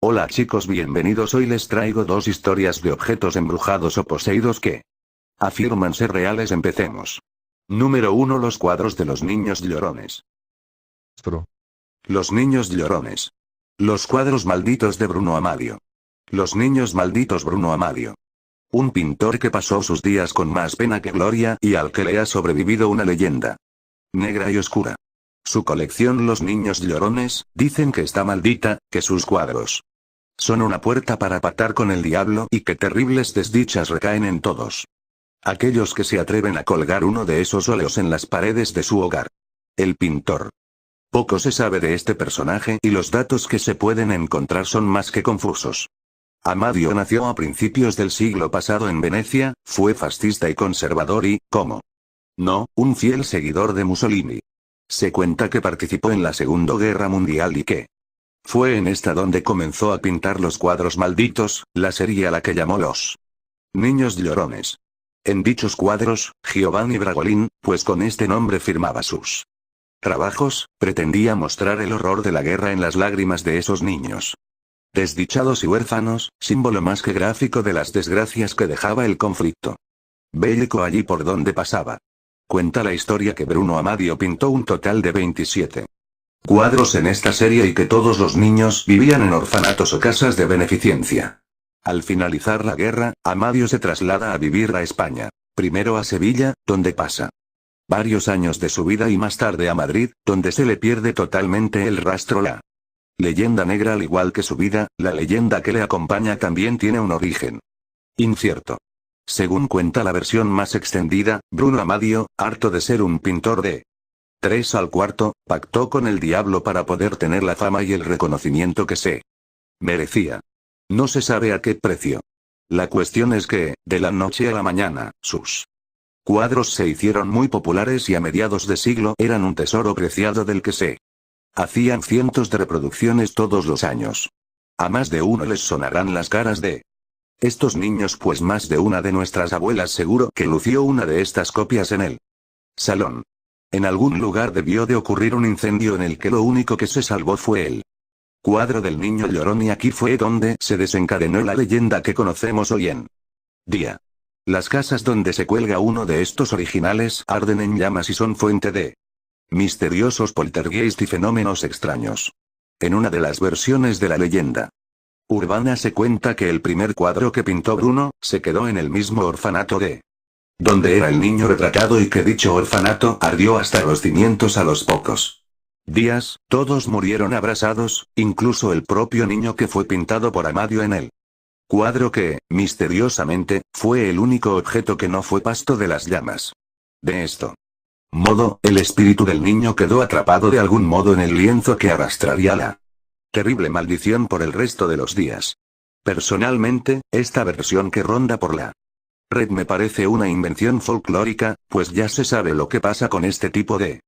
Hola chicos, bienvenidos. Hoy les traigo dos historias de objetos embrujados o poseídos que afirman ser reales. Empecemos. Número 1. Los cuadros de los niños llorones. Pro. Los niños llorones. Los cuadros malditos de Bruno Amadio. Los niños malditos. Bruno Amadio. Un pintor que pasó sus días con más pena que gloria y al que le ha sobrevivido una leyenda negra y oscura. Su colección Los niños llorones, dicen que está maldita, que sus cuadros son una puerta para pactar con el diablo y que terribles desdichas recaen en todos aquellos que se atreven a colgar uno de esos óleos en las paredes de su hogar. El pintor. Poco se sabe de este personaje y los datos que se pueden encontrar son más que confusos. Amadio nació a principios del siglo pasado en Venecia, fue fascista y conservador y, como no, un fiel seguidor de Mussolini. Se cuenta que participó en la Segunda Guerra Mundial y que fue en esta donde comenzó a pintar los cuadros malditos, la serie a la que llamó Los niños llorones. En dichos cuadros, Giovanni Bragolin, pues con este nombre firmaba sus trabajos, pretendía mostrar el horror de la guerra en las lágrimas de esos niños desdichados y huérfanos, símbolo más que gráfico de las desgracias que dejaba el conflicto bélico allí por donde pasaba. Cuenta la historia que Bruno Amadio pintó un total de 27 cuadros en esta serie y que todos los niños vivían en orfanatos o casas de beneficencia. Al finalizar la guerra, Amadio se traslada a vivir a España. Primero a Sevilla, donde pasa varios años de su vida y más tarde a Madrid, donde se le pierde totalmente el rastro. La leyenda negra, al igual que su vida, la leyenda que le acompaña también tiene un origen incierto. Según cuenta la versión más extendida, Bruno Amadio, harto de ser un pintor de 3 al cuarto, pactó con el diablo para poder tener la fama y el reconocimiento que se merecía. No se sabe a qué precio. La cuestión es que, de la noche a la mañana, sus cuadros se hicieron muy populares y a mediados de siglo eran un tesoro preciado del que se hacían cientos de reproducciones todos los años. A más de uno les sonarán las caras de estos niños, pues más de una de nuestras abuelas seguro que lució una de estas copias en el salón. En algún lugar debió de ocurrir un incendio en el que lo único que se salvó fue el cuadro del niño llorón, y aquí fue donde se desencadenó la leyenda que conocemos hoy en día. Las casas donde se cuelga uno de estos originales arden en llamas y son fuente de misteriosos poltergeist y fenómenos extraños. En una de las versiones de la leyenda urbana se cuenta que el primer cuadro que pintó Bruno se quedó en el mismo orfanato de donde era el niño retratado y que dicho orfanato ardió hasta los cimientos a los pocos días. Todos murieron abrasados, incluso el propio niño que fue pintado por Amadio en el cuadro que, misteriosamente, fue el único objeto que no fue pasto de las llamas. De esto modo, el espíritu del niño quedó atrapado de algún modo en el lienzo que arrastraría la terrible maldición por el resto de los días. Personalmente, esta versión que ronda por la red me parece una invención folclórica, pues ya se sabe lo que pasa con este tipo de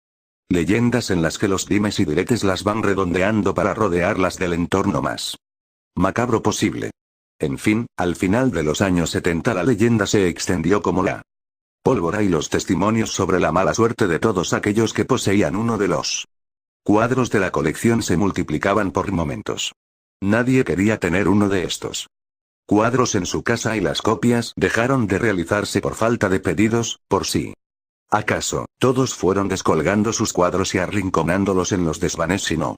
leyendas en las que los dimes y diretes las van redondeando para rodearlas del entorno más macabro posible. En fin, al final de los años 70 la leyenda se extendió como la pólvora y los testimonios sobre la mala suerte de todos aquellos que poseían uno de los cuadros de la colección se multiplicaban por momentos. Nadie quería tener uno de estos cuadros en su casa y las copias dejaron de realizarse por falta de pedidos. Por si acaso, todos fueron descolgando sus cuadros y arrinconándolos en los desvanes, sino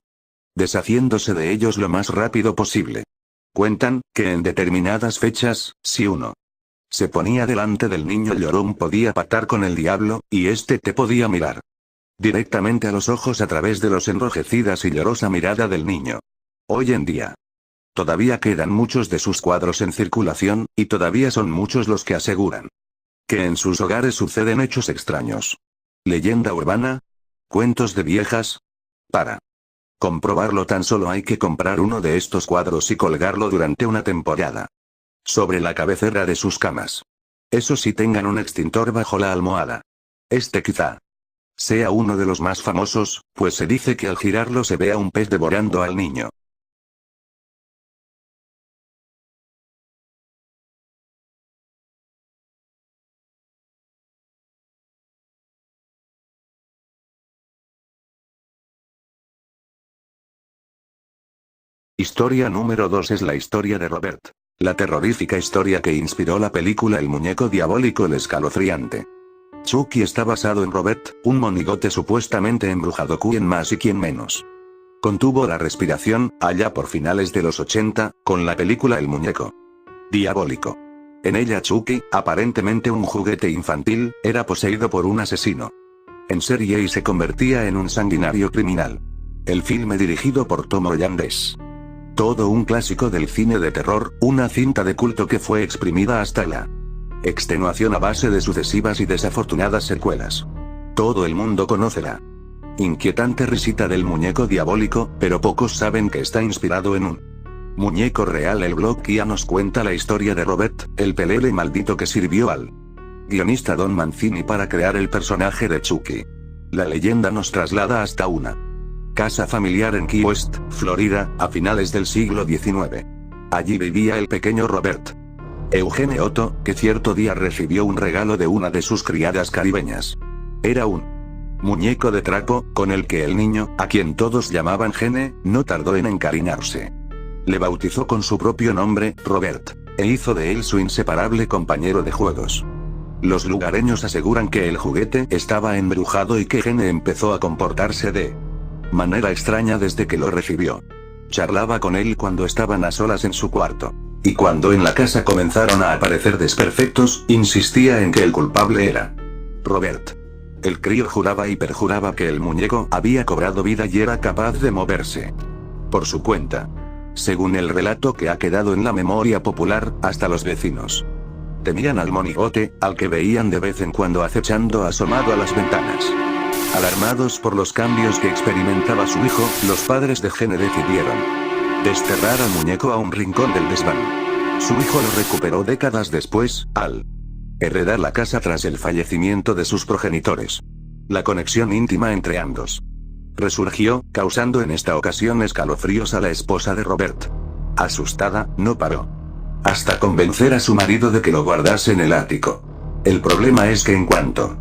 deshaciéndose de ellos lo más rápido posible. Cuentan que en determinadas fechas, si uno se ponía delante del niño llorón podía pactar con el diablo, y éste te podía mirar directamente a los ojos a través de los enrojecidas y llorosa mirada del niño. Hoy en día todavía quedan muchos de sus cuadros en circulación, y todavía son muchos los que aseguran que en sus hogares suceden hechos extraños. ¿Leyenda urbana? ¿Cuentos de viejas? Para comprobarlo tan solo hay que comprar uno de estos cuadros y colgarlo durante una temporada sobre la cabecera de sus camas. Eso sí, tengan un extintor bajo la almohada. Este quizá sea uno de los más famosos, pues se dice que al girarlo se ve a un pez devorando al niño. Historia número 2 es la historia de Robert. La terrorífica historia que inspiró la película El muñeco diabólico el escalofriante. Chucky está basado en Robert, un monigote supuestamente embrujado quien más y quien menos. Contuvo la respiración, allá por finales de los 80, con la película El muñeco diabólico. En ella Chucky, aparentemente un juguete infantil, era poseído por un asesino en serie y se convertía en un sanguinario criminal. El filme dirigido por Tom Hollandes. Todo un clásico del cine de terror, una cinta de culto que fue exprimida hasta la extenuación a base de sucesivas y desafortunadas secuelas. Todo el mundo conoce la inquietante risita del muñeco diabólico, pero pocos saben que está inspirado en un muñeco real. El blog ya nos cuenta la historia de Robert, el pelele maldito que sirvió al guionista Don Mancini para crear el personaje de Chucky. La leyenda nos traslada hasta una casa familiar en Key West, Florida, a finales del siglo XIX. Allí vivía el pequeño Robert Eugene Otto, que cierto día recibió un regalo de una de sus criadas caribeñas. Era un muñeco de trapo, con el que el niño, a quien todos llamaban Gene, no tardó en encariñarse. Le bautizó con su propio nombre, Robert, e hizo de él su inseparable compañero de juegos. Los lugareños aseguran que el juguete estaba embrujado y que Gene empezó a comportarse de manera extraña desde que lo recibió. Charlaba con él cuando estaban a solas en su cuarto. Y cuando en la casa comenzaron a aparecer desperfectos, insistía en que el culpable era Robert. El crío juraba y perjuraba que el muñeco había cobrado vida y era capaz de moverse por su cuenta. Según el relato que ha quedado en la memoria popular, hasta los vecinos temían al monigote, al que veían de vez en cuando acechando asomado a las ventanas. Alarmados por los cambios que experimentaba su hijo, los padres de Gene decidieron desterrar al muñeco a un rincón del desván. Su hijo lo recuperó décadas después, al heredar la casa tras el fallecimiento de sus progenitores. La conexión íntima entre ambos resurgió, causando en esta ocasión escalofríos a la esposa de Robert. Asustada, no paró hasta convencer a su marido de que lo guardase en el ático. El problema es que en cuanto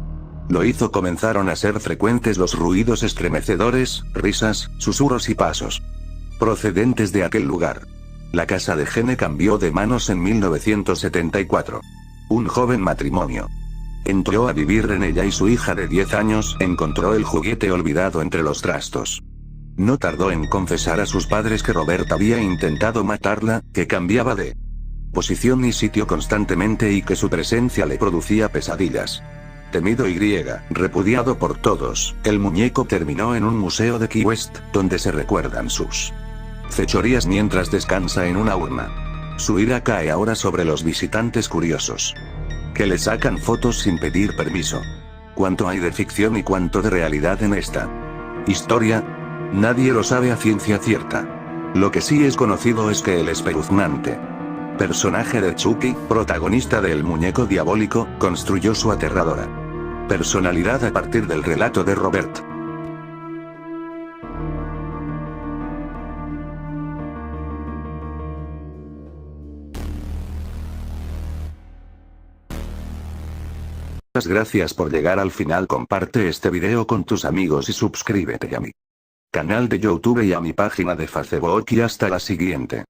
lo hizo comenzaron a ser frecuentes los ruidos estremecedores, risas, susurros y pasos procedentes de aquel lugar. La casa de Gene cambió de manos en 1974. Un joven matrimonio entró a vivir en ella y su hija de 10 años encontró el juguete olvidado entre los trastos. No tardó en confesar a sus padres que Robert había intentado matarla, que cambiaba de posición y sitio constantemente y que su presencia le producía pesadillas. Temido y repudiado por todos, el muñeco terminó en un museo de Key West, donde se recuerdan sus fechorías mientras descansa en una urna. Su ira cae ahora sobre los visitantes curiosos, que le sacan fotos sin pedir permiso. ¿Cuánto hay de ficción y cuánto de realidad en esta historia? Nadie lo sabe a ciencia cierta. Lo que sí es conocido es que el espeluznante personaje de Chucky, protagonista de El muñeco diabólico, construyó su aterradora personalidad a partir del relato de Robert. Muchas gracias por llegar al final. Comparte este video con tus amigos y suscríbete a mi canal de YouTube y a mi página de Facebook y hasta la siguiente.